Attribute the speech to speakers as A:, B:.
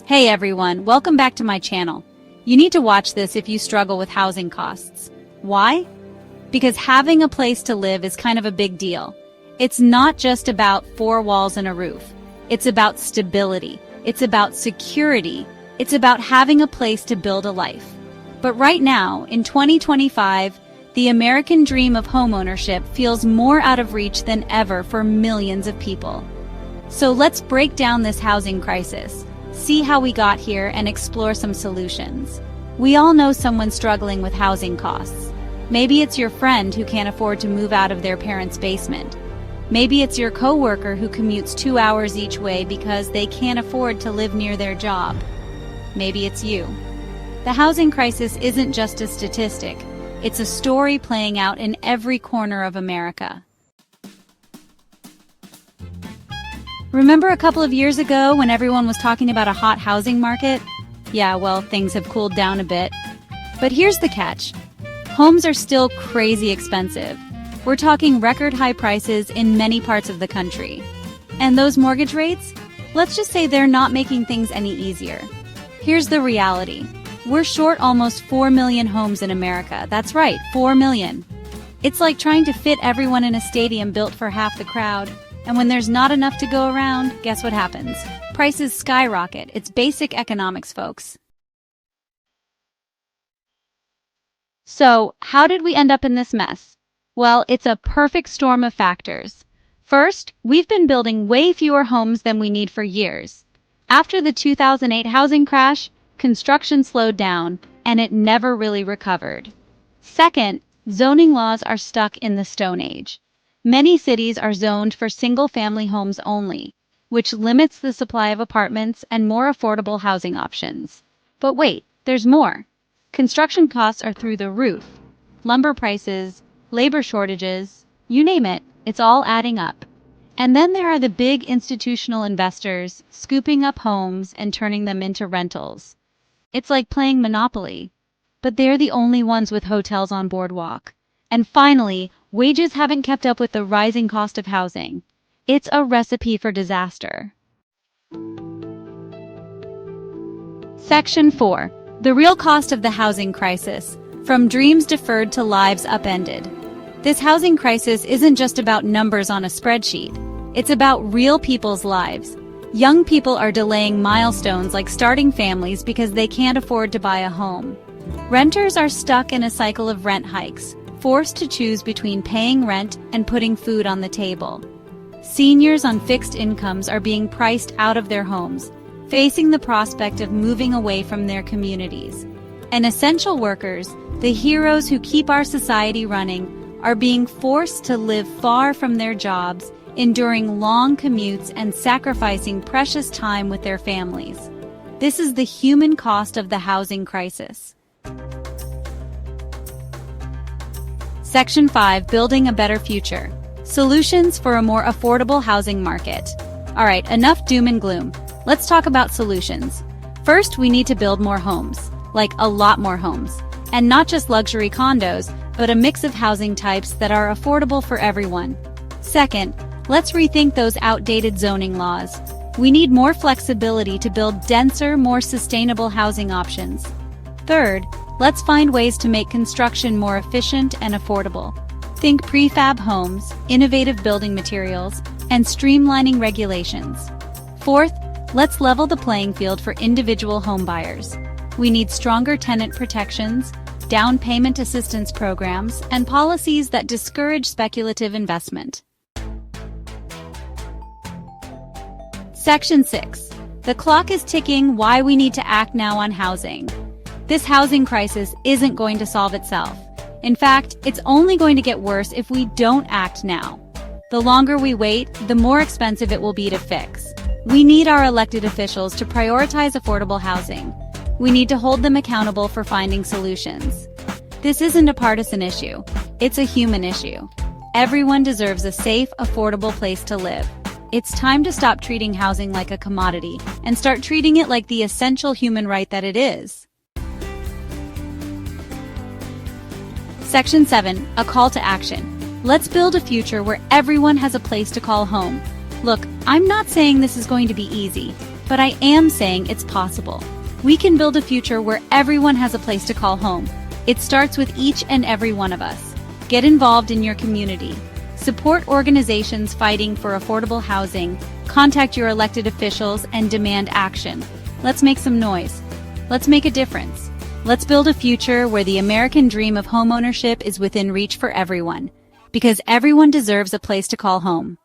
A: Hey everyone, welcome back to my channel. You need to watch this if you struggle with housing costs. Why? Because having a place to live is kind of a big deal. It's not just about four walls and a roof. It's about stability. It's about security. It's about having a place to build a life. But right now, in 2025, the American dream of homeownership feels more out of reach than ever for millions of people. So let's break down this housing crisis, see how we got here, and explore some solutions. We all know someone struggling with housing costs. Maybe it's your friend who can't afford to move out of their parents' basement. Maybe it's your coworker who commutes 2 hours each way because they can't afford to live near their job. Maybe it's you. The housing crisis isn't just a statistic. It's a story playing out in every corner of America. Remember a couple of years ago when everyone was talking about a hot housing market? Yeah, well, things have cooled down a bit. But here's the catch. Homes are still crazy expensive. We're talking record high prices in many parts of the country. And those mortgage rates? Let's just say they're not making things any easier. Here's the reality. We're short almost 4 million homes in America. That's right, 4 million. It's like trying to fit everyone in a stadium built for half the crowd. And when there's not enough to go around, guess what happens? Prices skyrocket. It's basic economics, folks. So, how did we end up in this mess? Well, it's a perfect storm of factors. First, we've been building way fewer homes than we need for years. After the 2008 housing crash, construction slowed down, and it never really recovered. Second, zoning laws are stuck in the Stone Age. Many cities are zoned for single-family homes only, which limits the supply of apartments and more affordable housing options. But wait, there's more. Construction costs are through the roof. Lumber prices, labor shortages, you name it, it's all adding up. And then there are the big institutional investors scooping up homes and turning them into rentals. It's like playing Monopoly, but they're the only ones with hotels on Boardwalk. And finally, wages haven't kept up with the rising cost of housing. It's a recipe for disaster. Section 4. The real cost of the housing crisis. From dreams deferred to lives upended. This housing crisis isn't just about numbers on a spreadsheet. It's about real people's lives. Young people are delaying milestones like starting families because they can't afford to buy a home. Renters are stuck in a cycle of rent hikes, forced to choose between paying rent and putting food on the table. Seniors on fixed incomes are being priced out of their homes, facing the prospect of moving away from their communities. And essential workers, the heroes who keep our society running, are being forced to live far from their jobs, enduring long commutes and sacrificing precious time with their families. This is the human cost of the housing crisis. Section 5. Building a better future. Solutions for a more affordable housing market. Alright, enough doom and gloom. Let's talk about solutions. First, we need to build more homes. Like a lot more homes. And not just luxury condos, but a mix of housing types that are affordable for everyone. Second, let's rethink those outdated zoning laws. We need more flexibility to build denser, more sustainable housing options. Third, let's find ways to make construction more efficient and affordable. Think prefab homes, innovative building materials, and streamlining regulations. Fourth, let's level the playing field for individual home buyers. We need stronger tenant protections, down payment assistance programs, and policies that discourage speculative investment. Section 6. The clock is ticking. Why we need to act now on housing. This housing crisis isn't going to solve itself. In fact, it's only going to get worse if we don't act now. The longer we wait, the more expensive it will be to fix. We need our elected officials to prioritize affordable housing. We need to hold them accountable for finding solutions. This isn't a partisan issue. It's a human issue. Everyone deserves a safe, affordable place to live. It's time to stop treating housing like a commodity and start treating it like the essential human right that it is. Section 7. A call to action. Let's build a future where everyone has a place to call home. Look, I'm not saying this is going to be easy. but I am saying it's possible. We can build a future where everyone has a place to call home. It starts with each and every one of us. Get involved in your community. Support organizations fighting for affordable housing. Contact your elected officials and demand action. Let's make some noise. Let's make a difference. Let's build a future where the American dream of homeownership is within reach for everyone. Because everyone deserves a place to call home.